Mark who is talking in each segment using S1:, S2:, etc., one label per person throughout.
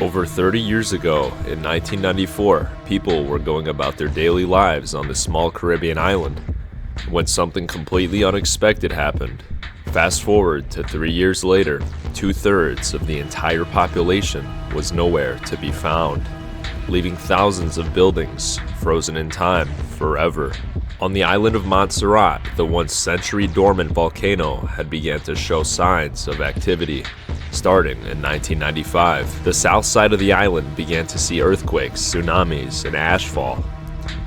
S1: Over 30 years ago, in 1994, people were going about their daily lives on this small Caribbean island when something completely unexpected happened. Fast forward to 3 years later, 2/3 of the entire population was nowhere to be found, leaving thousands of buildings frozen in time forever. On the island of Montserrat, the once century-dormant volcano had begun to show signs of activity. Starting in 1995, the south side of the island began to see earthquakes, tsunamis, and ashfall,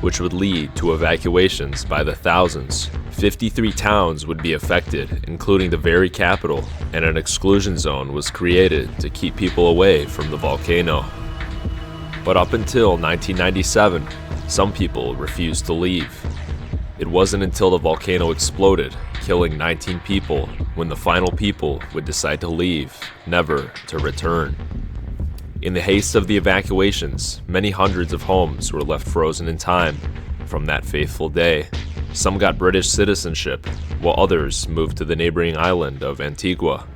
S1: which would lead to evacuations by the thousands. 53 towns would be affected, including the very capital, and an exclusion zone was created to keep people away from the volcano. But up until 1997, some people refused to leave. It wasn't until the volcano exploded, killing 19 people, when the final people would decide to leave, never to return. In the haste of the evacuations, many hundreds of homes were left frozen in time from that fateful day. Some got British citizenship, while others moved to the neighboring island of Antigua.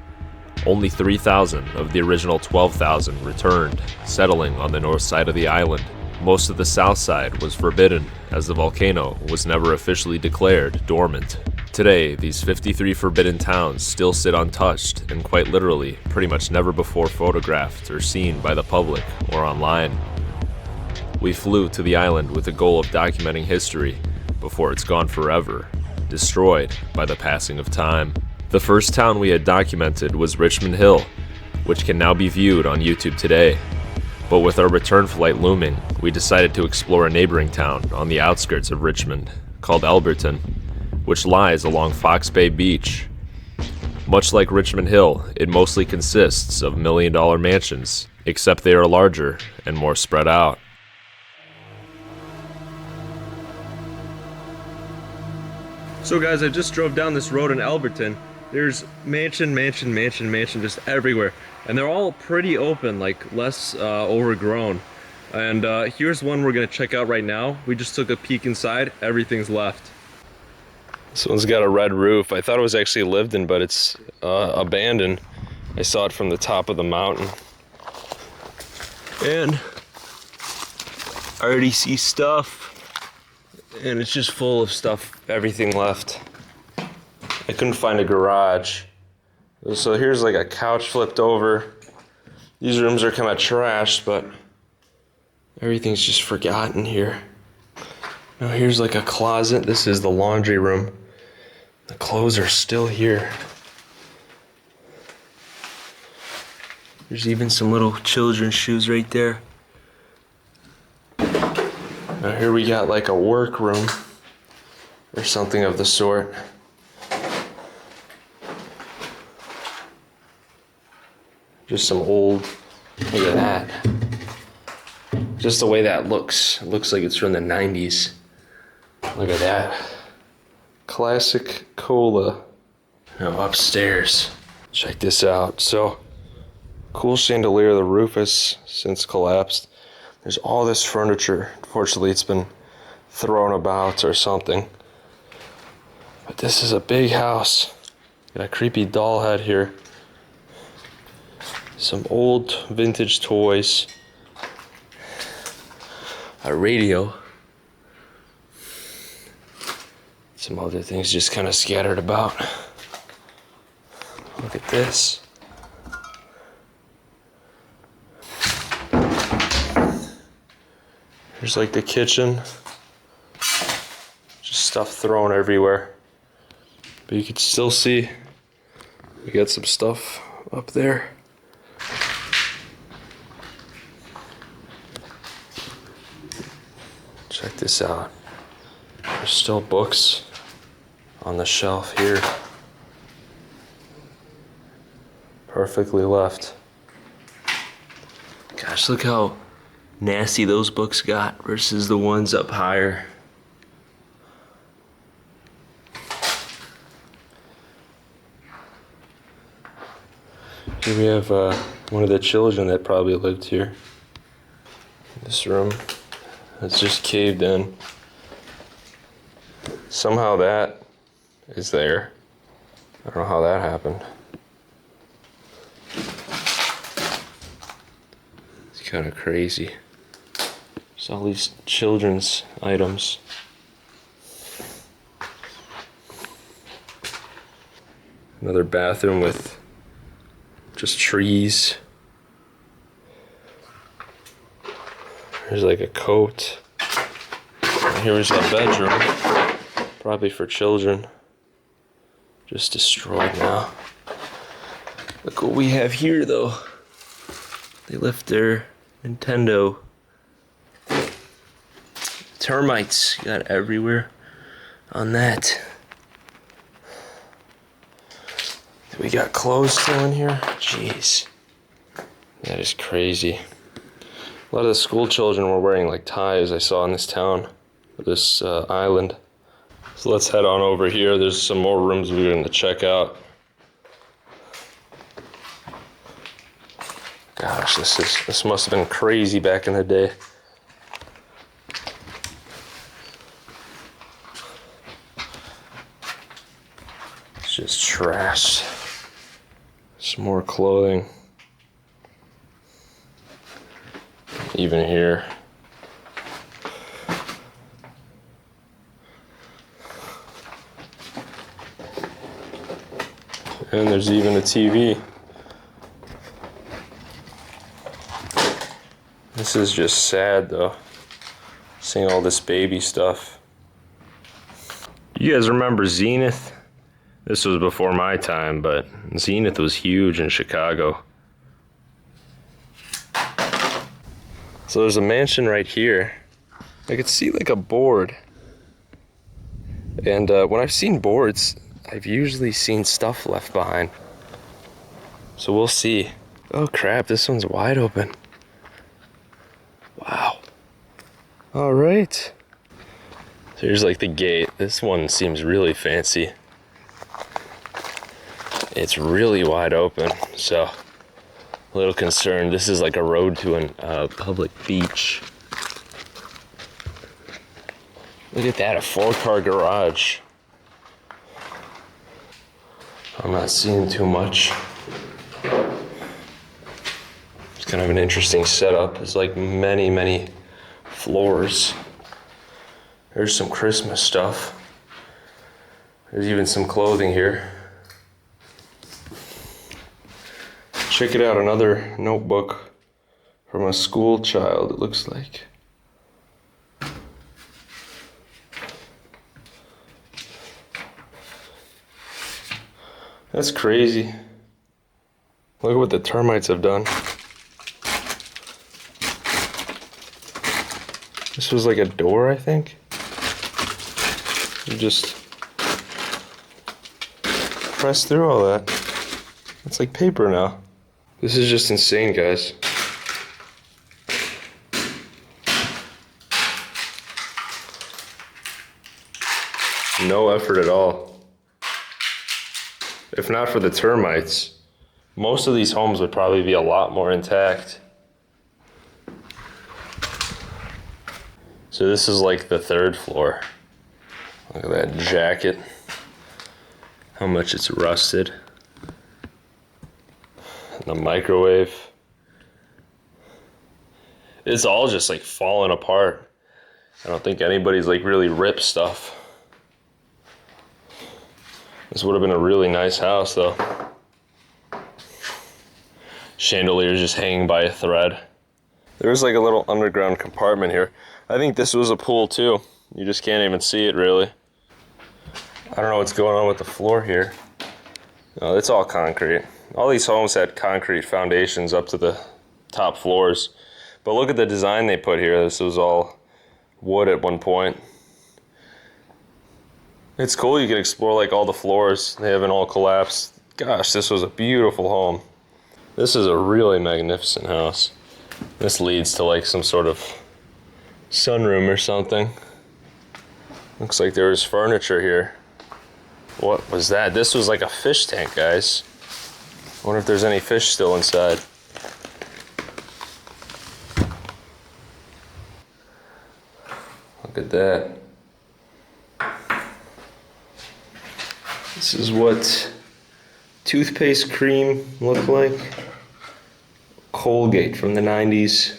S1: Only 3,000 of the original 12,000 returned, settling on the north side of the island. Most of the south side was forbidden, as the volcano was never officially declared dormant. Today, these 53 forbidden towns still sit untouched and quite literally, pretty much never before photographed or seen by the public or online. We flew to the island with the goal of documenting history before it's gone forever, destroyed by the passing of time. The first town we had documented was Richmond Hill, which can now be viewed on YouTube today. But with our return flight looming, we decided to explore a neighboring town on the outskirts of Richmond, called Alberton, which lies along Fox Bay Beach. Much like Richmond Hill, it mostly consists of million-dollar mansions, except they are larger and more spread out.
S2: So guys, I just drove down this road in Alberton. There's mansion just everywhere. And they're all pretty open, like less overgrown. And here's one we're gonna check out right now. We just took a peek inside, everything's left. This one's got a red roof. I thought it was actually lived in, but it's abandoned. I saw it from the top of the mountain. And I already see stuff. And it's just full of stuff, everything left. I couldn't find a garage. So here's like a couch flipped over. These rooms are kind of trashed, but everything's just forgotten here. Now here's like a closet. This is the laundry room. The clothes are still here. There's even some little children's shoes right there. Now here we got like a workroom or something of the sort. Just some old, look at that. Just the way that looks. It looks like it's from the 90s. Look at that. Classic cola. Now upstairs, check this out. So, cool chandelier. The roof has since collapsed. There's all this furniture. Unfortunately, it's been thrown about or something. But this is a big house. Got a creepy doll head here. Some old vintage toys. A radio. Some other things just kind of scattered about. Look at this. Here's like the kitchen. Just stuff thrown everywhere. But you can still see we got some stuff up there. Check this out. There's still books on the shelf here. Perfectly left. Gosh, look how nasty those books got versus the ones up higher. Here we have one of the children that probably lived here. This room. It's just caved in. Somehow that is there. I don't know how that happened. kind of crazy. There's all these children's items. Another bathroom with just trees. There's like a coat. And here's a bedroom, probably for children. Just destroyed now. Look what we have here though. They left their Nintendo. Termites got everywhere on that. We got clothes still in here? Jeez. That is crazy. A lot of the school children were wearing like ties I saw in this town, this island. So let's head on over here. There's some more rooms we're going to check out. Gosh, this must have been crazy back in the day. It's just trash. Some more clothing. Even here. And there's even a TV. This is just sad though, seeing all this baby stuff. You guys remember Zenith? This was before my time, but Zenith was huge in Chicago. So there's a mansion right here. I could see like a board. And when I've seen boards, I've usually seen stuff left behind. So we'll see. Oh crap, this one's wide open. Wow. All right. So here's like the gate. This one seems really fancy. It's really wide open, so a little concerned. This is like a road to a public beach. Look at that, a 4-car garage. I'm not seeing too much. It's kind of an interesting setup. It's like many floors. There's some Christmas stuff. There's even some clothing here. Check it out, another notebook from a school child, it looks like. That's crazy. Look at what the termites have done. This was like a door, I think. You just press through all that. It's like paper now. This is just insane, guys. No effort at all. If not for the termites, most of these homes would probably be a lot more intact. So this is like the 3rd floor. Look at that jacket. How much it's rusted. The microwave. It's all just like falling apart. I don't think anybody's like really ripped stuff. This would have been a really nice house though. Chandeliers just hanging by a thread. There's like a little underground compartment here. I think this was a pool too. You just can't even see it really. I don't know what's going on with the floor here. No, it's all concrete. All these homes had concrete foundations up to the top floors. But look at the design they put here. This was all wood at one point. It's cool you can explore like all the floors. They haven't all collapsed. Gosh, this was a beautiful home. This is a really magnificent house. This leads to like some sort of sunroom or something. Looks like there was furniture here. What was that? This was like a fish tank, guys. I wonder if there's any fish still inside. Look at that. This is what toothpaste cream looked like. Colgate from the 90s.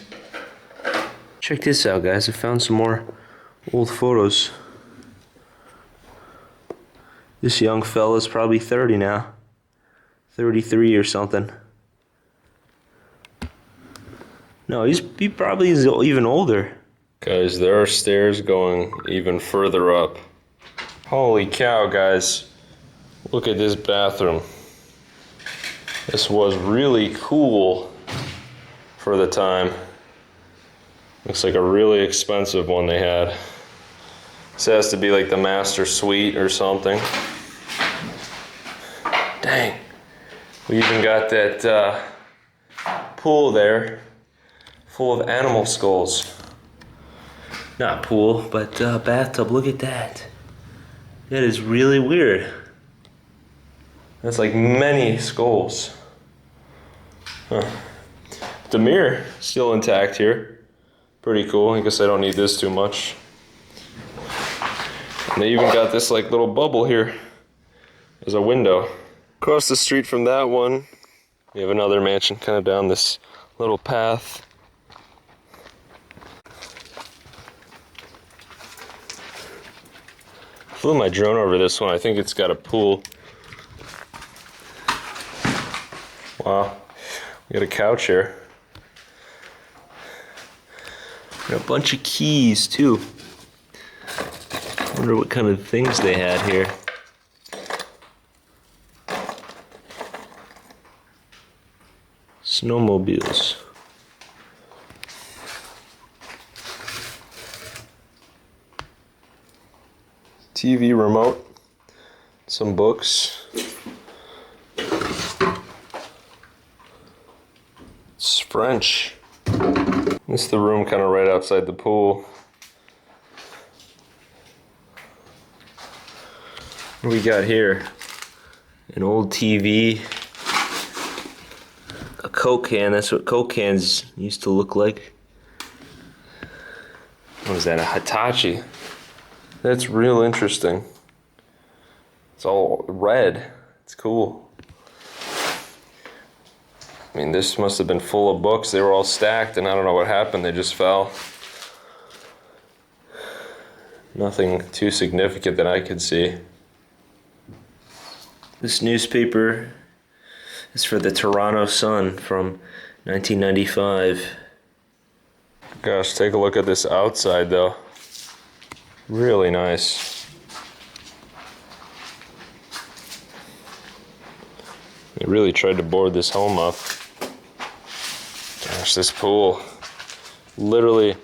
S2: Check this out, guys. I found some more old photos. This young fella's probably 30 now. 33 or something. No, he probably is even older. Guys, there are stairs going even further up. Holy cow, guys. Look at this bathroom. This was really cool for the time. Looks like a really expensive one they had. This has to be like the master suite or something. Dang. We even got that pool there full of animal skulls. Not pool, but bathtub. Look at that. That is really weird. That's like many skulls. Huh. The mirror still intact here. Pretty cool. I guess I don't need this too much. And they even got this like little bubble here as a window. Across the street from that one, we have another mansion kind of down this little path. Flew my drone over this one. I think it's got a pool. Wow. We got a couch here. Got a bunch of keys too. Wonder what kind of things they had here. Snowmobiles. TV remote. Some books. It's French. This is the room kind of right outside the pool. What do we got here? An old TV. A Coke can. That's what Coke cans used to look like. What is that? A Hitachi. That's real interesting. It's all red. It's cool. I mean, this must have been full of books. They were all stacked, and I don't know what happened. They just fell. Nothing too significant that I could see. This newspaper is for the Toronto Sun from 1995. Gosh, take a look at this outside, though. Really nice. They really tried to board this home up. Gosh, this pool literally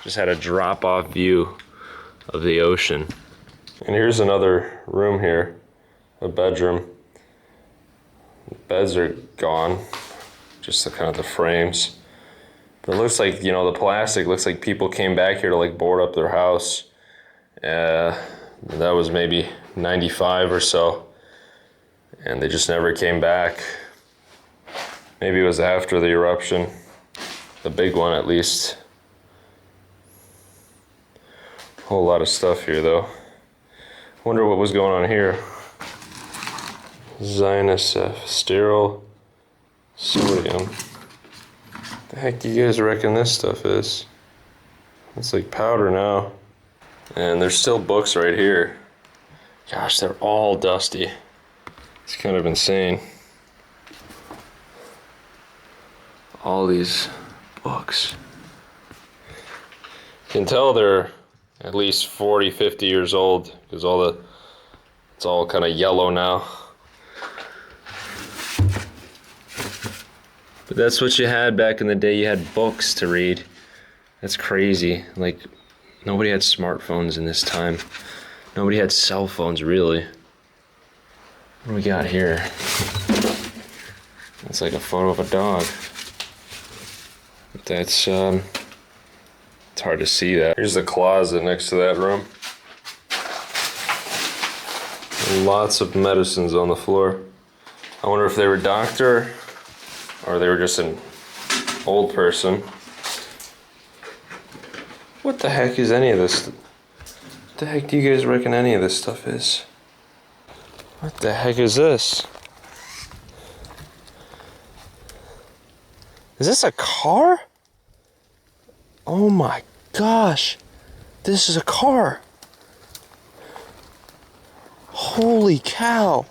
S2: just had a drop-off view of the ocean. And here's another room here, a bedroom. The beds are gone, just the kind of the frames. But it looks like, you know, the plastic looks like people came back here to like board up their house. That was maybe 95 or so, and they just never came back. Maybe it was after the eruption, the big one at least. Whole lot of stuff here though. Wonder what was going on here. Zionist sterile sodium. The heck do you guys reckon this stuff is? It's like powder now. And there's still books right here. Gosh, they're all dusty. It's kind of insane. All these books. You can tell they're at least 40, 50 years old because it's all kind of yellow now. But that's what you had back in the day. You had books to read. That's crazy. Like, nobody had smartphones in this time. Nobody had cell phones, really. What do we got here? That's like a photo of a dog. That's, it's hard to see that. Here's the closet next to that room. Lots of medicines on the floor. I wonder if they were a doctor or they were just an old person. What the heck is any of this? What the heck do you guys reckon any of this stuff is? What the heck is this? Is this a car? Oh my gosh. This is a car. Holy cow.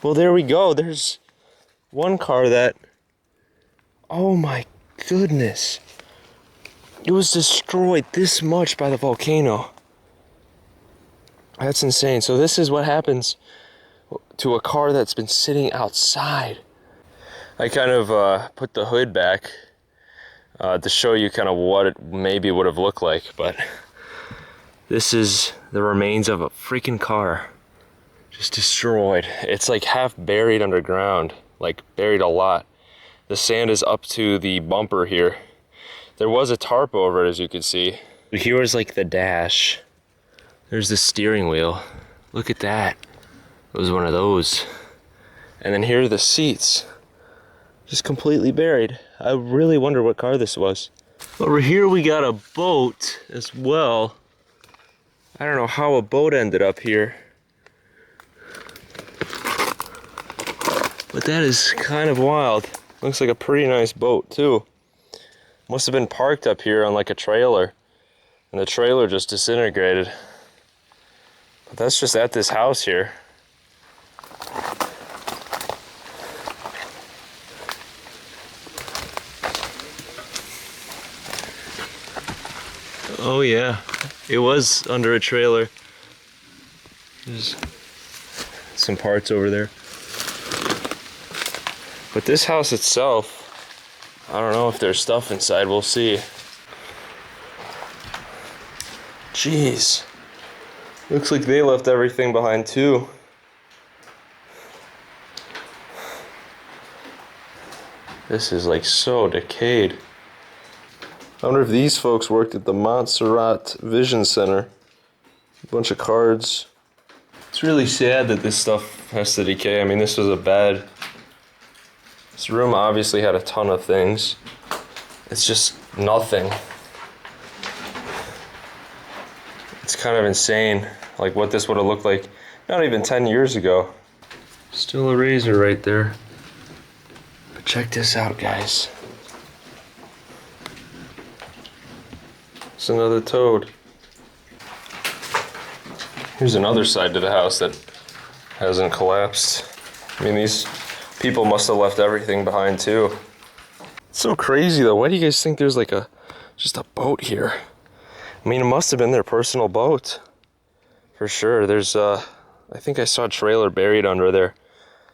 S2: Well, there we go. There's one car that, oh my goodness. It was destroyed this much by the volcano. That's insane. So this is what happens to a car that's been sitting outside. I kind of put the hood back to show you kind of what it maybe would have looked like, but this is the remains of a freaking car. Just destroyed. It's like half buried underground, like buried a lot. The sand is up to the bumper here. There was a tarp over it, as you can see. Here's like the dash. There's the steering wheel. Look at that. It was one of those. And then here are the seats. Just completely buried. I really wonder what car this was. Over here we got a boat as well. I don't know how a boat ended up here. But that is kind of wild. Looks like a pretty nice boat too. Must have been parked up here on like a trailer, and the trailer just disintegrated. But that's just at this house here. Oh yeah, it was under a trailer. There's some parts over there. But this house itself, I don't know if there's stuff inside, we'll see. Jeez. Looks like they left everything behind too. This is like so decayed. I wonder if these folks worked at the Montserrat Vision Center. A bunch of cards. It's really sad that this stuff has to decay. I mean, this was a bad... This room obviously had a ton of things. It's just nothing. It's kind of insane, like what this would have looked like not even 10 years ago. Still a razor right there. But check this out, guys. It's another toad. Here's another side to the house that hasn't collapsed. I mean, these people must have left everything behind too. It's so crazy though. Why do you guys think there's like just a boat here? I mean, it must have been their personal boat. For sure. There's I think I saw a trailer buried under there.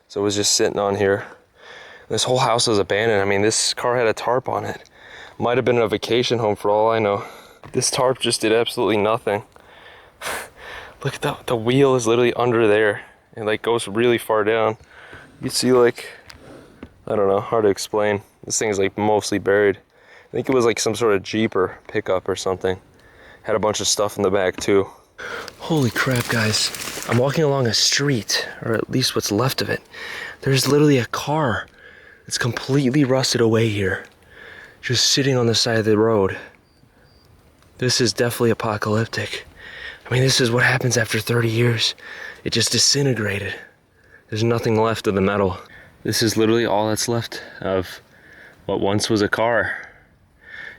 S2: So it was just sitting on here. This whole house was abandoned. I mean, this car had a tarp on it. Might have been a vacation home for all I know. This tarp just did absolutely nothing. Look at that. The wheel is literally under there. It like goes really far down. You can see like, I don't know, hard to explain. This thing is like mostly buried. I think it was like some sort of Jeep or pickup or something. Had a bunch of stuff in the back too. Holy crap, guys. I'm walking along a street, or at least what's left of it. There's literally a car that's completely rusted away here. Just sitting on the side of the road. This is definitely apocalyptic. I mean, this is what happens after 30 years. It just disintegrated. There's nothing left of the metal. This is literally all that's left of what once was a car.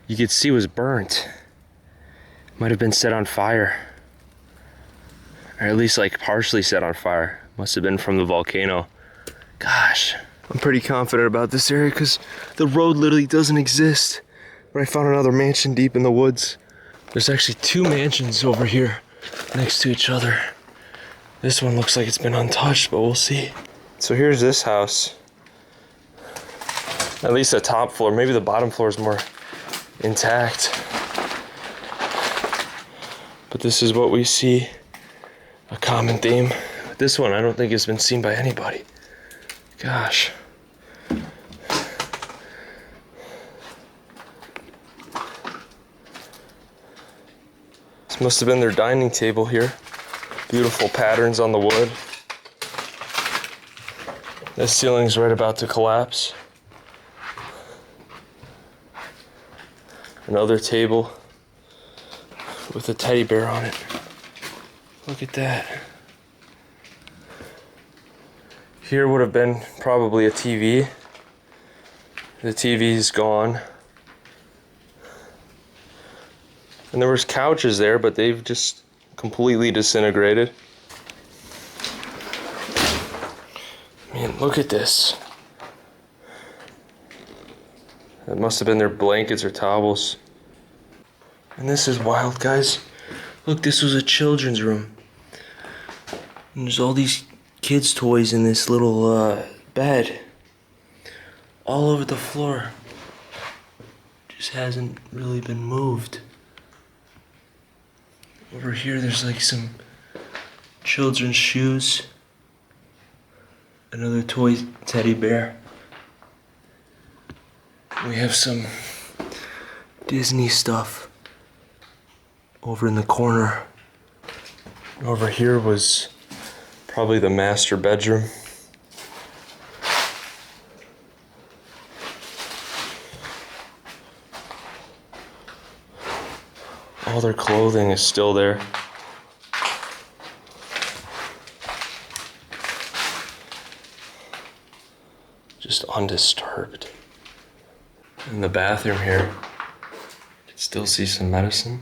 S2: You could see it was burnt. Might have been set on fire. Or at least like partially set on fire. Must have been from the volcano. Gosh, I'm pretty confident about this area because the road literally doesn't exist. But I found another mansion deep in the woods. There's actually two mansions over here next to each other. This one looks like it's been untouched, but we'll see. So here's this house. At least the top floor. Maybe the bottom floor is more intact. But this is what we see. A common theme. This one I don't think has been seen by anybody. Gosh. This must have been their dining table here. Beautiful patterns on the wood. This ceiling's right about to collapse. Another table with a teddy bear on it. Look at that. Here would have been probably a TV. The TV's gone. And there was couches there, but they've just completely disintegrated. Man, look at this. That must have been their blankets or towels. And this is wild, guys. Look, this was a children's room. And there's all these kids' toys in this little bed. All over the floor. Just hasn't really been moved. Over here, there's like some children's shoes. Another toy teddy bear. We have some Disney stuff over in the corner. Over here was probably the master bedroom. All their clothing is still there. Just undisturbed. In the bathroom here, you can still see some medicine.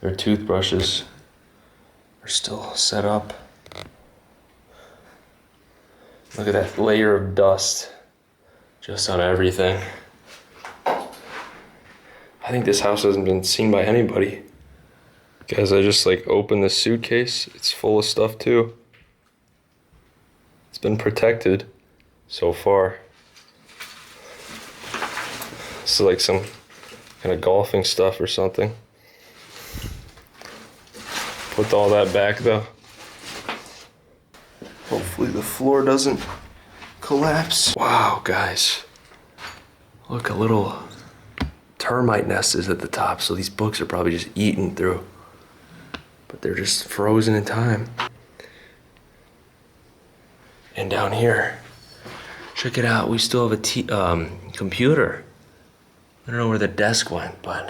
S2: Their toothbrushes are still set up. Look at that layer of dust just on everything. I think this house hasn't been seen by anybody. Guys, I just like opened this suitcase. It's full of stuff too. It's been protected so far. This is like some kind of golfing stuff or something. Put all that back though. Hopefully the floor doesn't collapse. Wow, guys. Look, a little termite nest is at the top, so these books are probably just eaten through. But they're just frozen in time. And down here, check it out, we still have a computer. I don't know where the desk went, but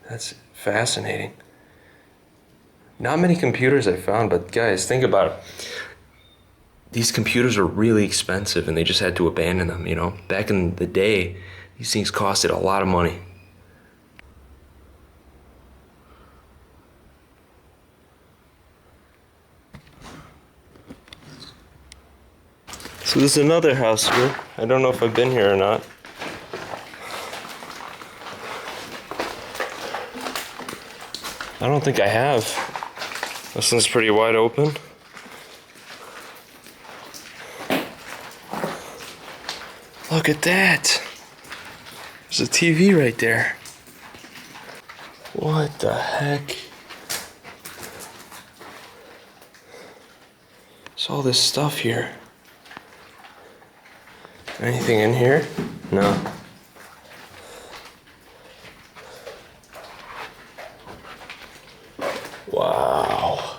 S2: that's fascinating. Not many computers I found, but guys, think about it. These computers are really expensive and they just had to abandon them, you know? Back in the day, these things costed a lot of money. So this is another house here. I don't know if I've been here or not. I don't think I have. This one's pretty wide open. Look at that. There's a TV right there. What the heck? There's all this stuff here. Anything in here? No. Wow.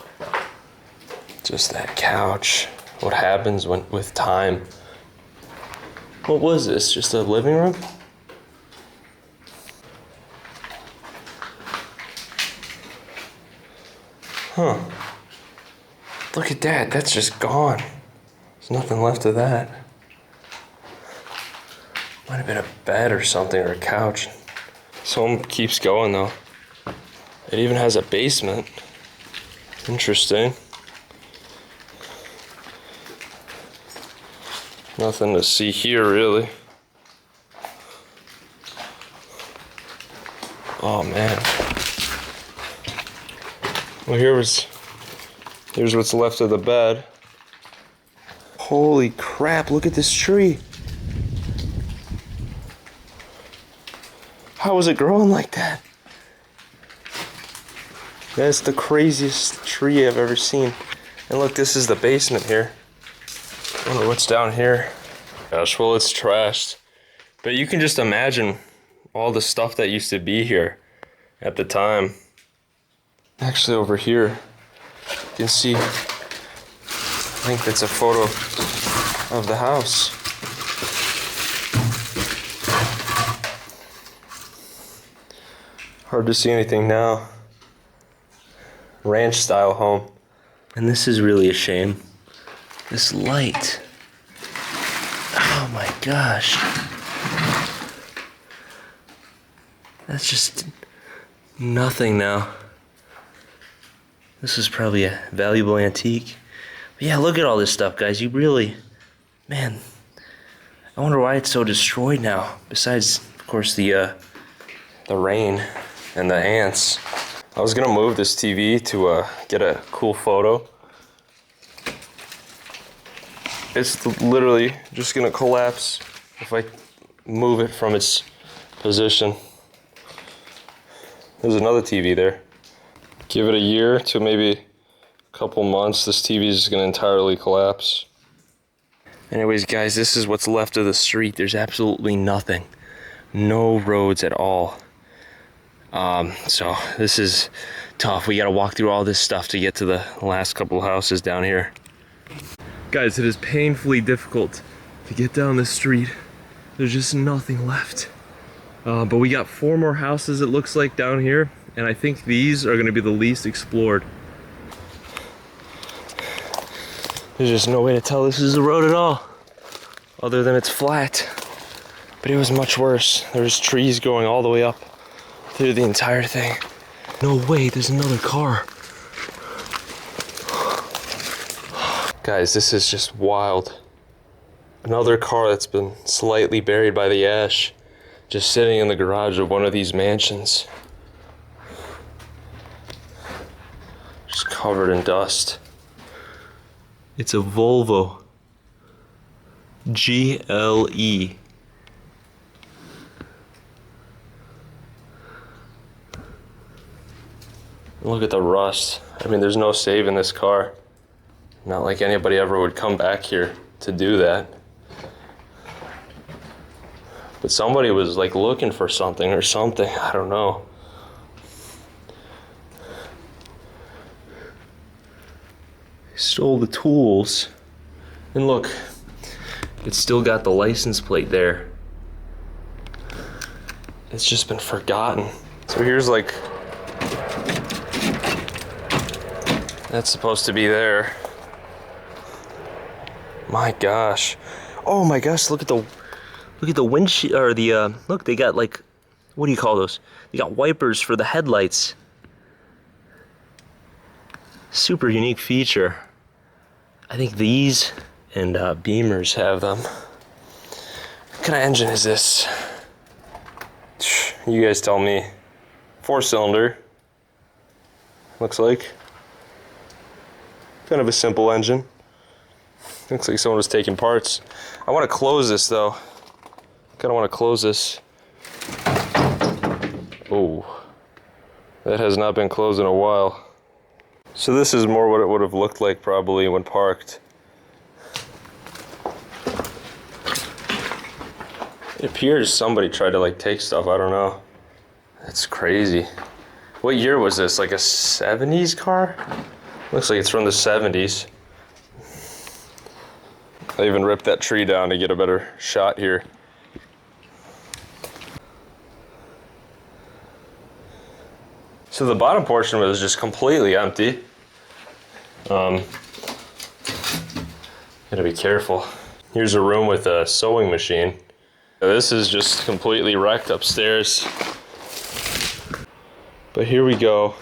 S2: Just that couch. What happens with time? What was this? Just a living room? Huh. Look at that. That's just gone. There's nothing left of that. Might have been a bed or something, or a couch. This home keeps going though. It even has a basement. Interesting. Nothing to see here really. Oh man. Well, here's what's left of the bed. Holy crap, look at this tree. How was it growing like that? That's the craziest tree I've ever seen. And look, this is the basement here. I wonder what's down here. Gosh, well, it's trashed. But you can just imagine all the stuff that used to be here at the time. Actually, over here, you can see, I think that's a photo of the house. Hard to see anything now. Ranch style home. And this is really a shame. This light. Oh my gosh. That's just Nothing now. This is probably a valuable antique. But yeah, look at all this stuff, guys. You really, man, I wonder why it's so destroyed now. Besides, of course, the rain and the ants. I was gonna move this TV to get a cool photo. It's literally just gonna collapse if I move it from its position. There's another TV there. Give it a year to maybe a couple months, this TV is gonna entirely collapse. Anyways, guys, this is what's left of the street. There's absolutely nothing. No roads at all. So this is tough. We gotta walk through all this stuff to get to the last couple houses down here. Guys, it is painfully difficult to get down this street. There's just nothing left. But we got 4 more houses, it looks like, down here. And I think these are gonna be the least explored. There's just no way to tell this is a road at all, other than it's flat. But it was much worse. There's trees going all the way up through the entire thing. No way, there's another car. Guys, this is just wild. Another car that's been slightly buried by the ash, just sitting in the garage of one of these mansions. Just covered in dust. It's a Volvo GLE. Look at the rust. I mean, there's no saving this car. Not like anybody ever would come back here to do that. But somebody was like looking for something or something, I don't know. Stole the tools. And look, it's still got the license plate there. It's just been forgotten. So here's like, that's supposed to be there. My gosh. Oh my gosh, look at the windshield, or the, look, they got like, what do you call those? They got wipers for the headlights. Super unique feature. I think these and Beamers have them. What kind of engine is this? You guys tell me. 4-cylinder. Looks like. Kind of a simple engine. Looks like someone was taking parts. I want to close this though. Kind of want to close this. Oh, that has not been closed in a while. So this is more what it would have looked like probably when parked. It appears somebody tried to like take stuff, I don't know. That's crazy. What year was this? Like a 70s car? Looks like it's from the 70s. I even ripped that tree down to get a better shot here. So the bottom portion was just completely empty. Gotta be careful. Here's a room with a sewing machine. This is just completely wrecked upstairs. But here we go.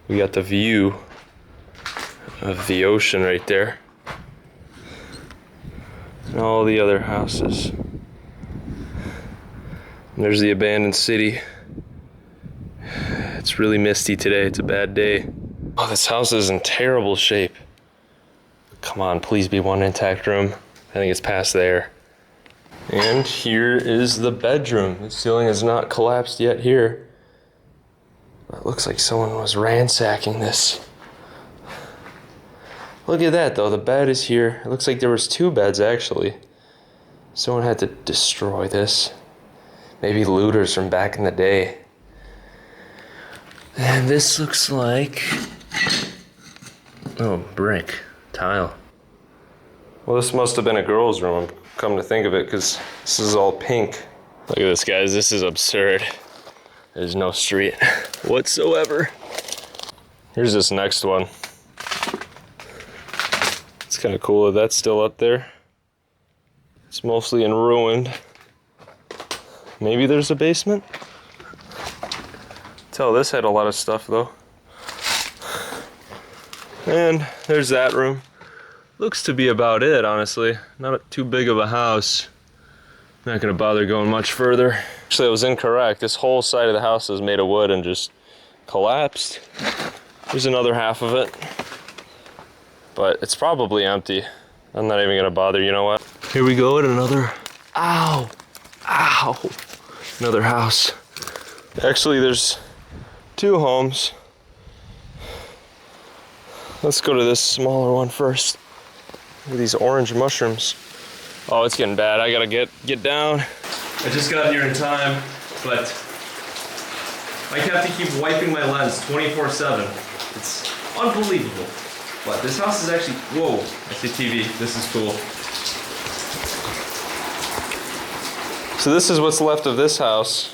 S2: We got the view of the ocean right there. And all the other houses. And there's the abandoned city. It's really misty today, it's a bad day. Oh, this house is in terrible shape. Come on, please be one intact room. I think it's past there. And here is the bedroom. The ceiling is not collapsed yet here. It looks like someone was ransacking this. Look at that though, the bed is here. It looks like there was 2 beds actually. Someone had to destroy this. Maybe looters from back in the day. And this looks like, oh, brick, tile. Well, this must have been a girl's room, come to think of it, because this is all pink. Look at this, guys, this is absurd. There's no street whatsoever. Here's this next one. It's kind of cool that that's still up there. It's mostly in ruin. Maybe there's a basement? Tell this had a lot of stuff though. And there's that room. Looks to be about it, honestly. Not too big of a house. Not gonna bother going much further. Actually, I was incorrect. This whole side of the house is made of wood and just collapsed. There's another half of it, but it's probably empty. I'm not even gonna bother, you know what? Here we go at another, ow, another house. Actually, there's 2 homes. Let's go to this smaller one first. Look at these orange mushrooms. Oh, it's getting bad. I gotta get down. I just got here in time, but I have to keep wiping my lens 24/7. It's unbelievable. But this house is actually, whoa, I see TV. This is cool. So this is what's left of this house.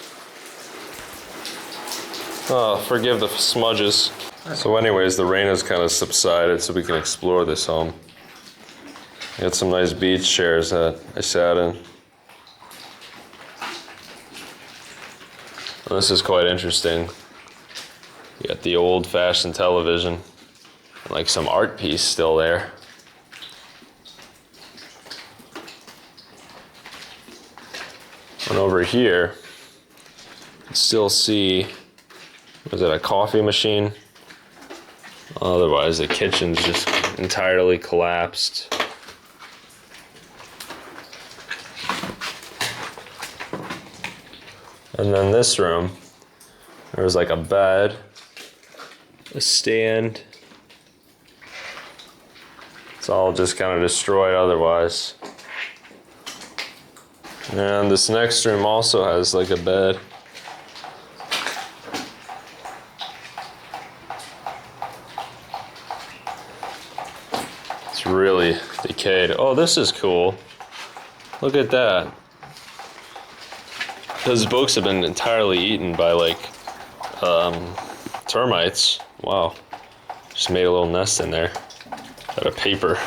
S2: Oh, forgive the smudges. So anyways, the rain has kind of subsided so we can explore this home. Got some nice beach chairs that I sat in. Well, this is quite interesting. You got the old-fashioned television, like some art piece still there. And over here, you can still see, was it a coffee machine? Otherwise, the kitchen's just entirely collapsed. And then this room, there was like a bed, a stand. It's all just kind of destroyed otherwise. And this next room also has like a bed. It's really decayed. Oh, this is cool. Look at that. Those books have been entirely eaten by like termites. Wow. Just made a little nest in there out of paper.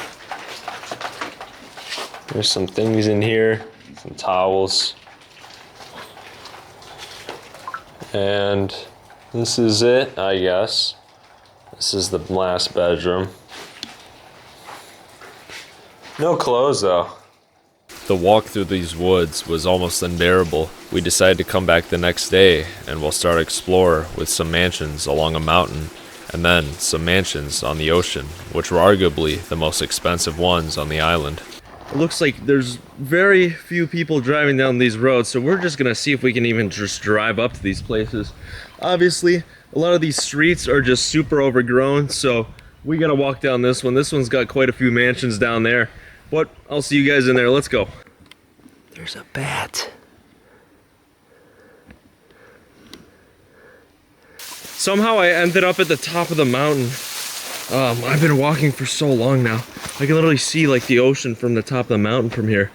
S2: There's some things in here, some towels. And this is it, I guess. This is the last bedroom. No clothes though.
S1: The walk through these woods was almost unbearable. We decided to come back the next day and we'll start explore with some mansions along a mountain and then some mansions on the ocean, which were arguably the most expensive ones on the island. It looks like there's very few people driving down these roads, so we're just gonna see if we can even just drive up to these places. Obviously, a lot of these streets are just super overgrown, so we gotta walk down this one. This one's got quite a few mansions down there. But I'll see you guys in there. Let's go. There's a bat. Somehow I ended up at the top of the mountain. I've been walking for so long now. I can literally see like the ocean from the top of the mountain from here.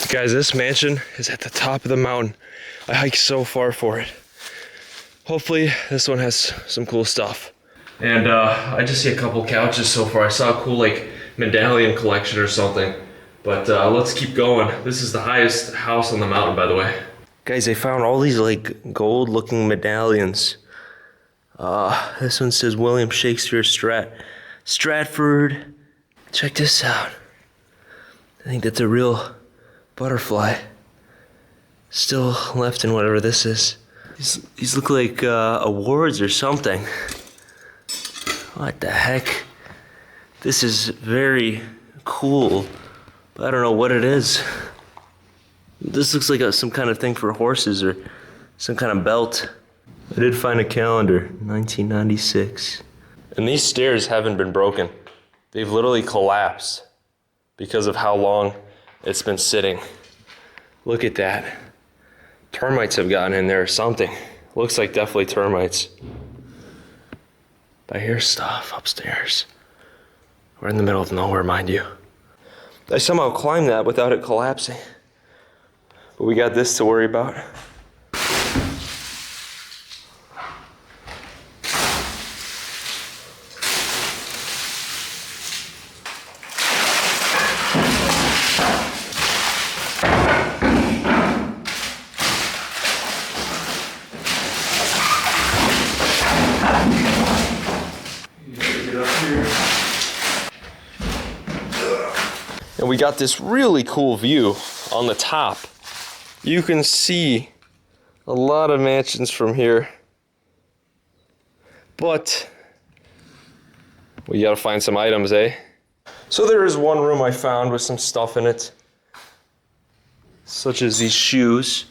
S1: Guys, this mansion is at the top of the mountain. I hiked so far for it. Hopefully this one has some cool stuff. And I just see a couple couches so far. I saw a cool like medallion collection or something. But let's keep going. This is the highest house on the mountain, by the way. Guys, I found all these like gold looking medallions. This one says William Shakespeare Stratford. Check this out. I think that's a real butterfly. Still left in whatever this is. These look like awards or something. What the heck? This is very cool, but I don't know what it is. This looks like some kind of thing for horses or some kind of belt. I did find a calendar, 1996. And these stairs haven't been broken. They've literally collapsed because of how long it's been sitting. Look at that. Termites have gotten in there or something. Looks like definitely termites. I hear stuff upstairs. We're in the middle of nowhere, mind you. I somehow climbed that without it collapsing. But we got this to worry about.
S2: And we got this really cool view on the top. You can see a lot of mansions from here. But we gotta find some items, eh? So there is one room I found with some stuff in it, such as these shoes.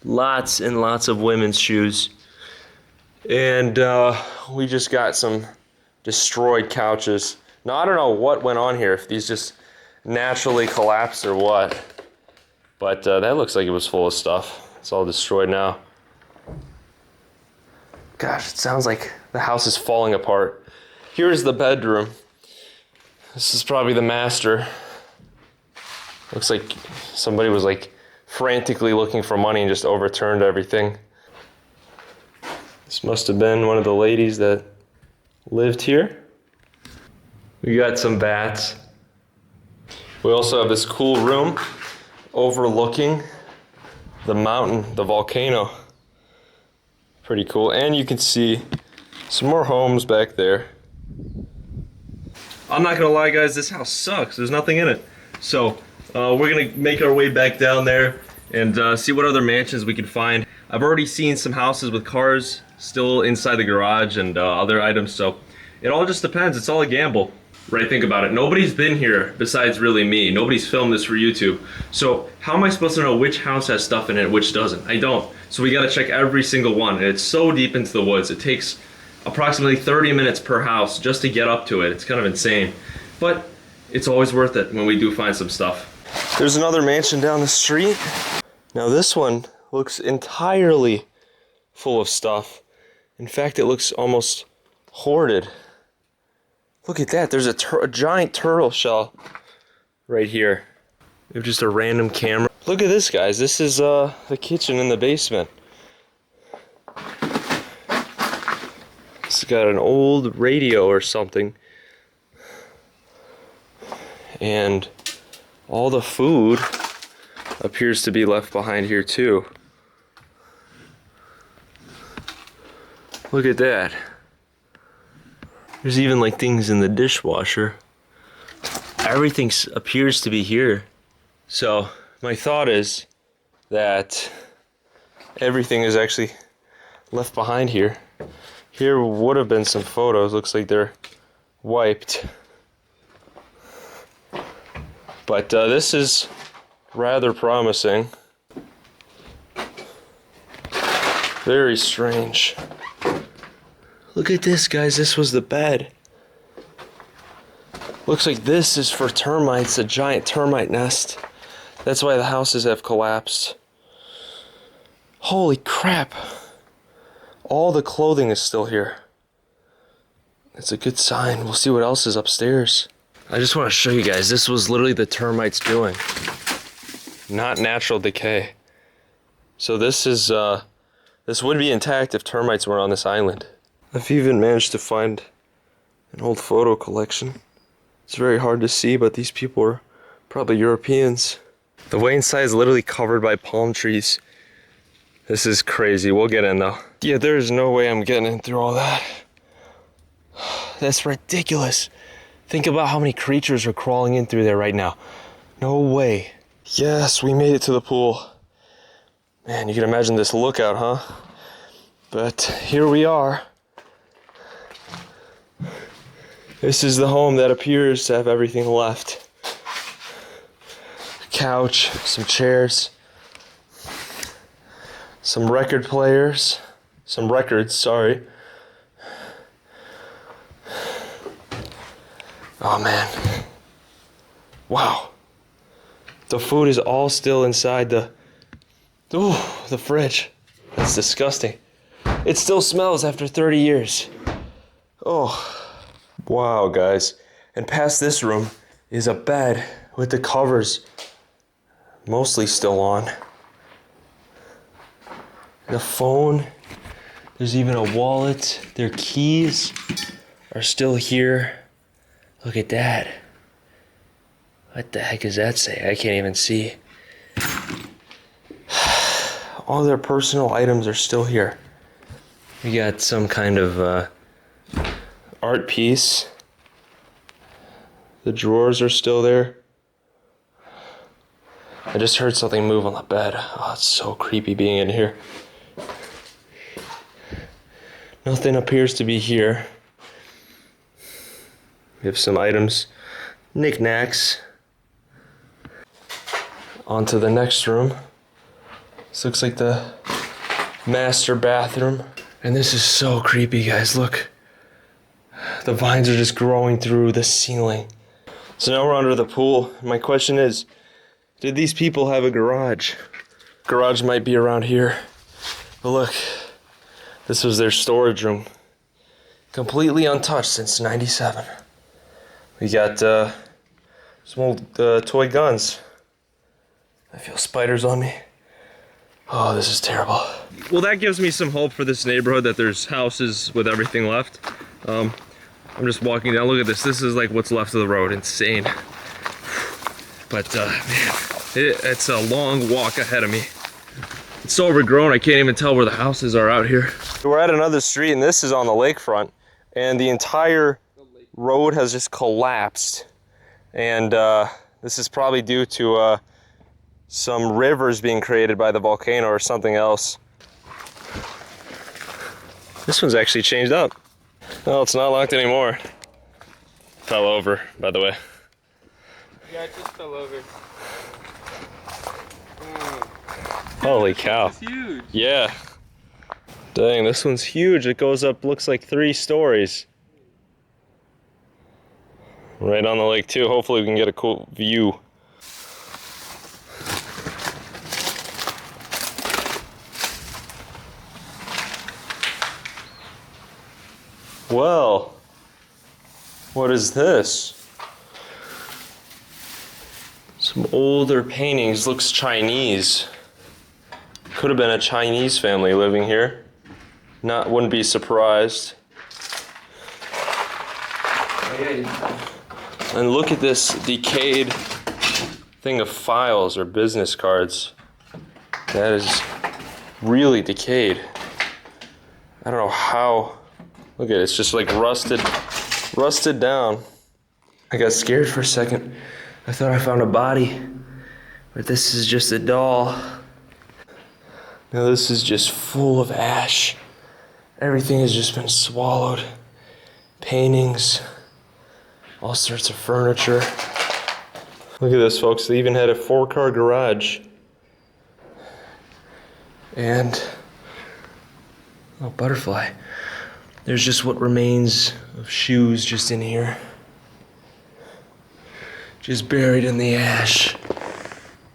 S2: Lots and lots of women's shoes. And we just got some destroyed couches. Now, I don't know what went on here, if these just naturally collapsed or what. But that looks like it was full of stuff. It's all destroyed now. Gosh, it sounds like the house is falling apart. Here's the bedroom. This is probably the master. Looks like somebody was like frantically looking for money and just overturned everything. This must have been one of the ladies that lived here. We got some bats. We also have this cool room overlooking the mountain, the volcano. Pretty cool. And you can see some more homes back there. I'm not gonna lie, guys, this house sucks. There's nothing in it. So we're gonna make our way back down there and see what other mansions we can find. I've already seen some houses with cars still inside the garage and other items, so it all just depends. It's all a gamble. Right, think about it. Nobody's been here besides really me. Nobody's filmed this for YouTube. So how am I supposed to know which house has stuff in it, which doesn't? I don't. So we gotta check every single one. And it's so deep into the woods. It takes approximately 30 minutes per house just to get up to it. It's kind of insane. But it's always worth it when we do find some stuff. There's another mansion down the street. Now this one looks entirely full of stuff. In fact, it looks almost hoarded. Look at that, there's a giant turtle shell right here. We have just a random camera. Look at this, guys. This is the kitchen in the basement. It's got an old radio or something. And all the food appears to be left behind here too. Look at that. There's even like things in the dishwasher. Everything appears to be here. So my thought is that everything is actually left behind here. Here would have been some photos. Looks like they're wiped. But this is rather promising. Very strange. Look at this, guys. This was the bed. Looks like this is for termites, a giant termite nest. That's why the houses have collapsed. Holy crap. All the clothing is still here. It's a good sign. We'll see what else is upstairs. I just want to show you guys. This was literally the termites doing. Not natural decay. So this is, this would be intact if termites were on this island. I've even managed to find an old photo collection. It's very hard to see, but these people are probably Europeans. The way inside is literally covered by palm trees. This is crazy. We'll get in though. Yeah, there's no way I'm getting in through all that. That's ridiculous. Think about how many creatures are crawling in through there right now. No way. Yes, we made it to the pool. Man, you can imagine this lookout, huh? But here we are. This is the home that appears to have everything left. A couch, some chairs, some record players, some records, sorry. Oh man. Wow. The food is all still inside the fridge. That's disgusting. It still smells after 30 years. Oh. Wow, guys. And past this room is a bed with the covers mostly still on. The phone. There's even a wallet. Their keys are still here. Look at that. What the heck does that say? I can't even see. All their personal items are still here. We got some kind of art piece. The drawers are still there. I just heard something move on the bed. Oh, it's so creepy being in here. Nothing appears to be here. We have some items, knickknacks. On to the next room. This looks like the master bathroom. And this is so creepy, guys, look. The vines are just growing through the ceiling. So now we're under the pool. My question is, did these people have a garage? Garage might be around here. But look, this was their storage room. Completely untouched since '97. We got some old toy guns. I feel spiders on me. Oh, this is terrible. Well, that gives me some hope for this neighborhood that there's houses with everything left. I'm just walking down. Look at this. This is like what's left of the road. Insane. But man, it's a long walk ahead of me. It's so overgrown, I can't even tell where the houses are out here. We're at another street, and this is on the lakefront, and the entire road has just collapsed. And this is probably due to some rivers being created by the volcano or something else. This one's actually changed up. No, it's not locked anymore. Fell over, by the way.
S3: Yeah, it just fell over.
S2: Holy cow.
S3: It's huge.
S2: Yeah. Dang, this one's huge. It goes up, looks like 3 stories. Right on the lake too. Hopefully we can get a cool view. Well, what is this? Some older paintings, looks Chinese. Could have been a Chinese family living here. Wouldn't be surprised. And look at this decayed thing of files or business cards. That is really decayed. I don't know how. Look at it, it's just like rusted down. I got scared for a second. I thought I found a body, but this is just a doll. Now this is just full of ash. Everything has just been swallowed. Paintings, all sorts of furniture. Look at this, folks. They even had a 4-car garage. And, oh, butterfly. There's just what remains of shoes just in here. Just buried in the ash.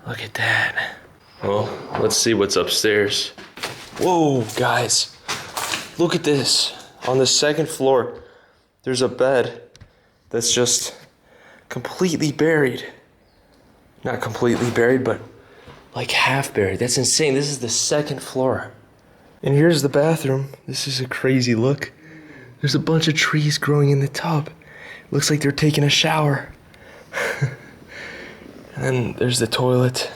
S2: Look at that. Well, let's see what's upstairs. Whoa, guys. Look at this. On the 2nd floor, there's a bed that's just completely buried. Not completely buried, but like half buried. That's insane. This is the 2nd floor. And here's the bathroom. This is a crazy look. There's a bunch of trees growing in the tub. Looks like they're taking a shower. And then there's the toilet.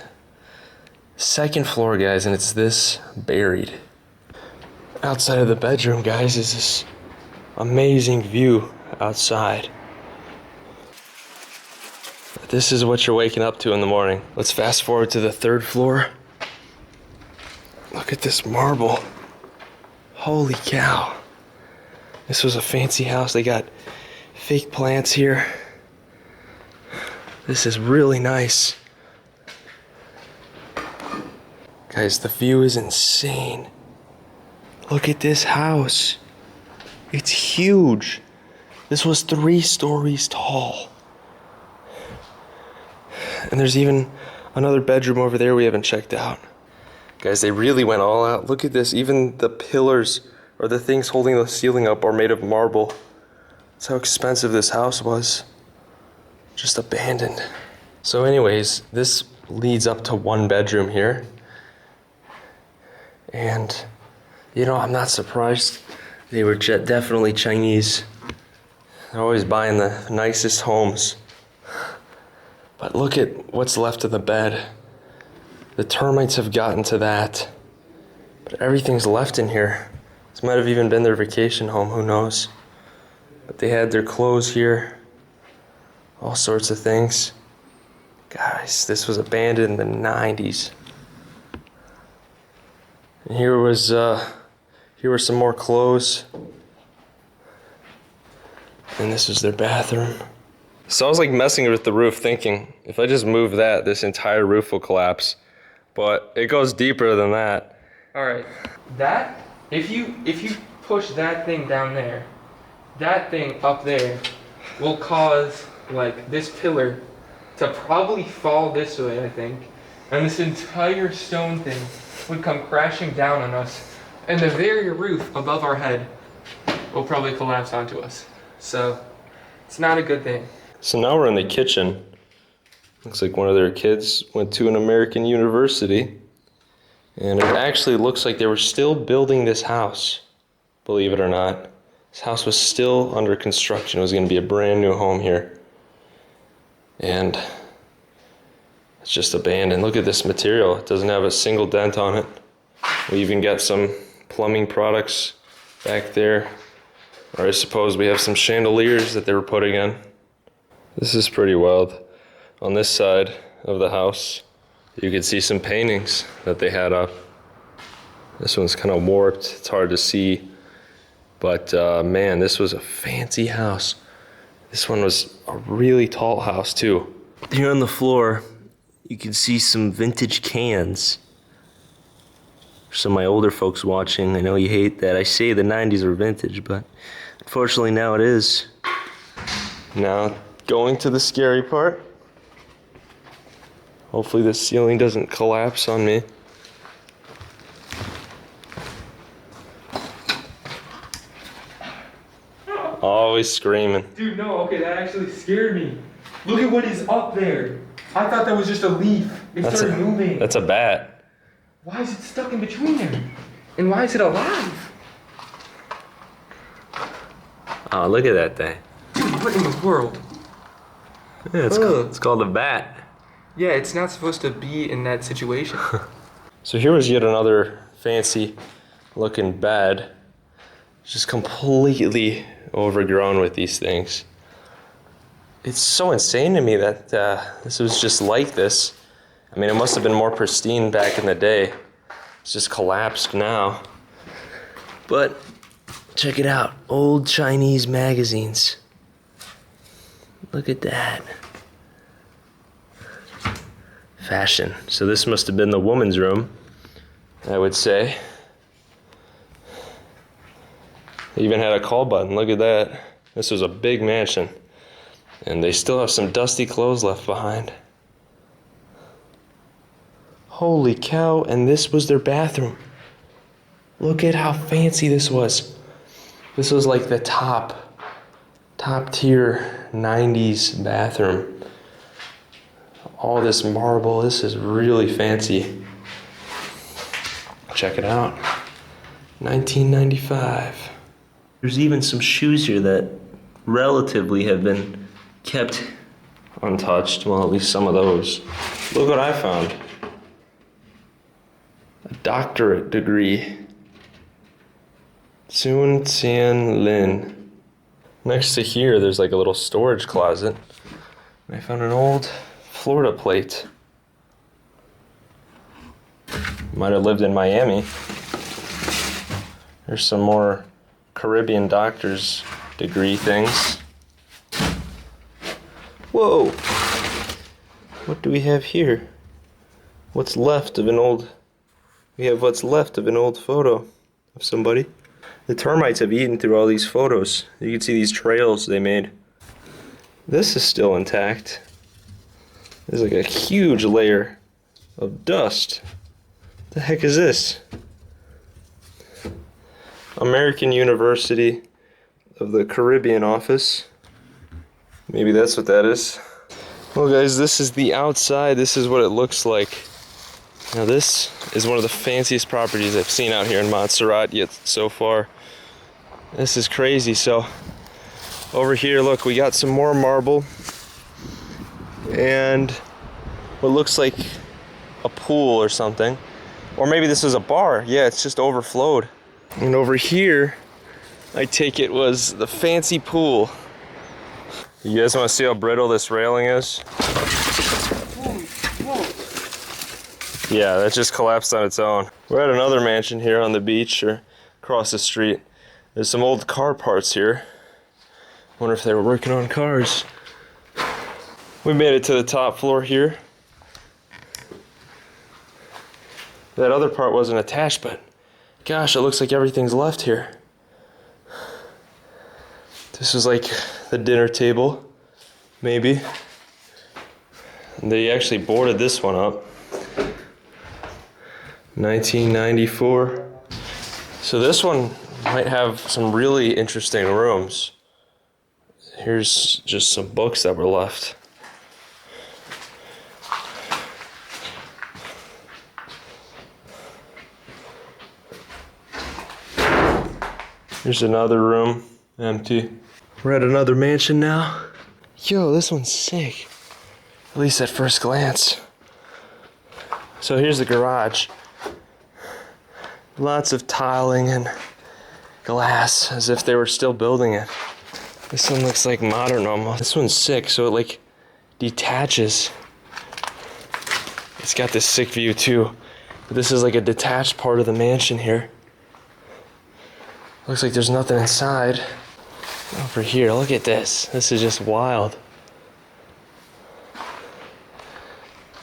S2: 2nd floor, guys, and it's this buried. Outside of the bedroom, guys, is this amazing view outside. This is what you're waking up to in the morning. Let's fast forward to the 3rd floor. Look at this marble. Holy cow. This was a fancy house. They got fake plants here. This is really nice. Guys, the view is insane. Look at this house. It's huge. This was 3 stories tall. And there's even another bedroom over there we haven't checked out. Guys, they really went all out. Look at this. Even the pillars or the things holding the ceiling up are made of marble. That's how expensive this house was. Just abandoned. So anyways, this leads up to 1 bedroom here. And, you know, I'm not surprised. They were definitely Chinese. They're always buying the nicest homes. But look at what's left of the bed. The termites have gotten to that. But everything's left in here. This might have even been their vacation home, who knows. But they had their clothes here. All sorts of things. Guys, this was abandoned in the 90s. And here were some more clothes. And this was their bathroom. So I was like messing with the roof thinking, if I just move that, this entire roof will collapse. But it goes deeper than that.
S3: All right, that, if you push that thing down there, that thing up there will cause like this pillar to probably fall this way, I think. And this entire stone thing would come crashing down on us. And the very roof above our head will probably collapse onto us. So it's not a good thing.
S2: So now we're in the kitchen. Looks like one of their kids went to an American university. And it actually looks like they were still building this house, believe it or not. This house was still under construction. It was going to be a brand new home here. And it's just abandoned. Look at this material. It doesn't have a single dent on it. We even got some plumbing products back there. Or I suppose we have some chandeliers that they were putting in. This is pretty wild. On this side of the house, you can see some paintings that they had up. This one's kind of warped. It's hard to see. But man, this was a fancy house. This one was a really tall house too. Here on the floor, you can see some vintage cans. For some of my older folks watching, I know you hate that I say the 90s are vintage, but unfortunately now it is. Now, going to the scary part. Hopefully the ceiling doesn't collapse on me. Always screaming.
S3: Dude, no, okay, that actually scared me. Look at what is up there. I thought that was just a leaf. It started moving.
S2: That's a bat.
S3: Why is it stuck in between there? And why is it alive?
S2: Oh, look at that thing.
S3: Dude, what in the world?
S2: Yeah, it's called a bat.
S3: Yeah, it's not supposed to be in that situation.
S2: So here was yet another fancy looking bed. Just completely overgrown with these things. It's so insane to me that this was just like this. I mean, it must have been more pristine back in the day. It's just collapsed now. But check it out, old Chinese magazines. Look at that. Fashion. So this must have been the woman's room, I would say. They even had a call button. Look at that. This was a big mansion. And they still have some dusty clothes left behind. Holy cow, and this was their bathroom. Look at how fancy this was. This was like the top tier 90s bathroom. All this marble, this is really fancy. Check it out. 1995. There's even some shoes here that relatively have been kept untouched. Well, at least some of those. Look what I found. A doctorate degree. Sun Tian Lin. Next to here, there's like a little storage closet. And I found an old Florida plate. Might have lived in Miami. There's some more Caribbean doctor's degree things. Whoa! What do we have here? What's left of an old... We have what's left of an old photo of somebody. The termites have eaten through all these photos. You can see these trails they made. This is still intact. There's like a huge layer of dust. The heck is this? American University of the Caribbean office. Maybe that's what that is. Well guys, this is the outside. This is what it looks like. Now this is one of the fanciest properties I've seen out here in Montserrat yet so far. This is crazy. So over here, look, we got some more marble and what looks like a pool or something. Or maybe this was a bar. Yeah, it's just overflowed. And over here, I take it was the fancy pool. You guys want to see how brittle this railing is? Yeah, that just collapsed on its own. We're at another mansion here on the beach or across the street. There's some old car parts here. Wonder if they were working on cars. We made it to the top floor here. That other part wasn't attached, but gosh, it looks like everything's left here. This is like the dinner table, maybe. And they actually boarded this one up. 1994. So this one might have some really interesting rooms. Here's just some books that were left. Here's another room, empty. We're at another mansion now. Yo, this one's sick. At least at first glance. So here's the garage. Lots of tiling and glass, as if they were still building it. This one looks like modern almost. This one's sick, so it like detaches. It's got this sick view too. But this is like a detached part of the mansion here. Looks like there's nothing inside. Over here, look at this. This is just wild.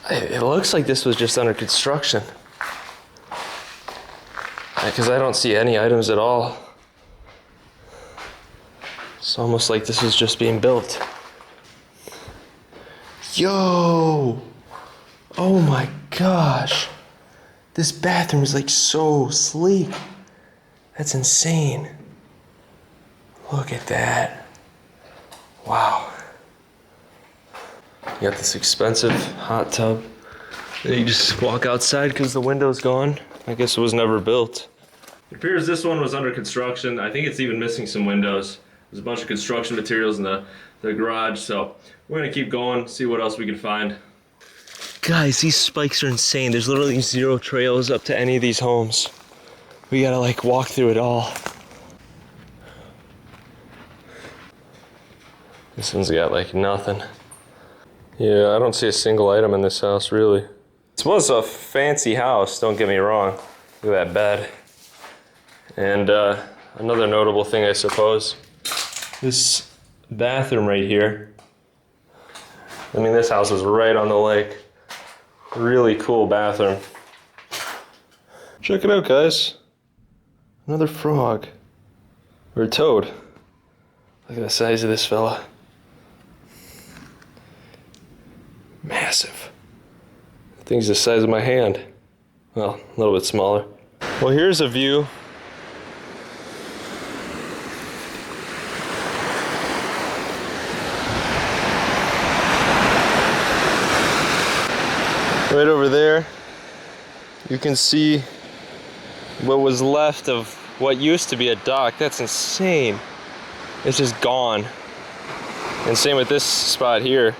S2: It looks like this was just under construction. Because I don't see any items at all. It's almost like this was just being built. Yo! Oh my gosh. This bathroom is like so sleek. That's insane. Look at that. Wow. You got this expensive hot tub. And you just walk outside because the window's gone. I guess it was never built. It appears this one was under construction. I think it's even missing some windows. There's a bunch of construction materials in the garage, so we're gonna keep going, see what else we can find. Guys, these spikes are insane. There's literally 0 trails up to any of these homes. We gotta like walk through it all. This one's got like nothing. Yeah, I don't see a single item in this house, really. This was a fancy house, don't get me wrong. Look at that bed. And another notable thing, I suppose, this bathroom right here. I mean, this house is right on the lake. Really cool bathroom. Check it out, guys. Another frog. Or a toad. Look at the size of this fella. Massive. The thing's the size of my hand. Well, a little bit smaller. Well, here's a view. Right over there, you can see what was left of what used to be a dock. That's insane. It's just gone. And same with this spot here.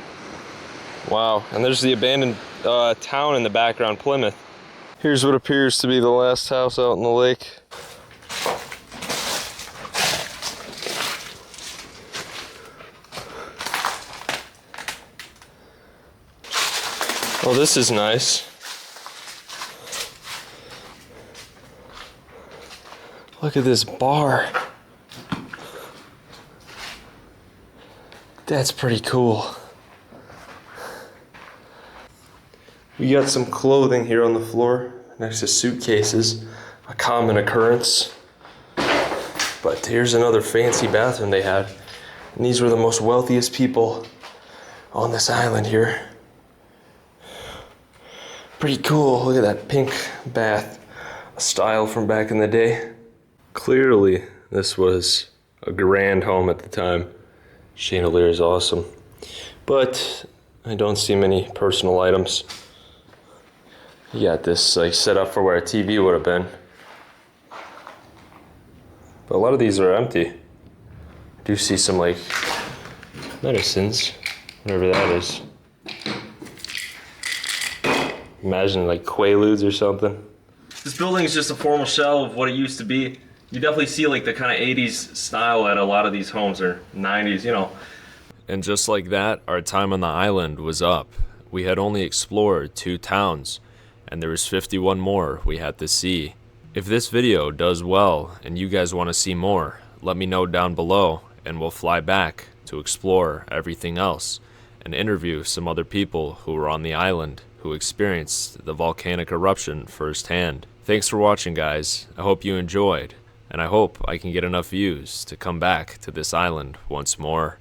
S2: Wow, and there's the abandoned town in the background, Plymouth. Here's what appears to be the last house out in the lake. Oh, this is nice. Look at this bar. That's pretty cool. We got some clothing here on the floor next to suitcases, a common occurrence. But here's another fancy bathroom they had. And these were the most wealthiest people on this island here. Pretty cool. Look at that pink bath, a style from back in the day. Clearly, this was a grand home at the time. Chandelier is awesome. But I don't see many personal items. You got this like set up for where a TV would have been. But a lot of these are empty. I do see some like medicines, whatever that is. Imagine like Quaaludes or something. This building is just a formal shell of what it used to be. You definitely see like the kind of 80s style at a lot of these homes, or 90s, you know.
S1: And just like that, our time on the island was up. We had only explored 2 towns, and there was 51 more we had to see. If this video does well and you guys want to see more, let me know down below and we'll fly back to explore everything else and interview some other people who were on the island who experienced the volcanic eruption firsthand. Thanks for watching, guys. I hope you enjoyed, and I hope I can get enough views to come back to this island once more.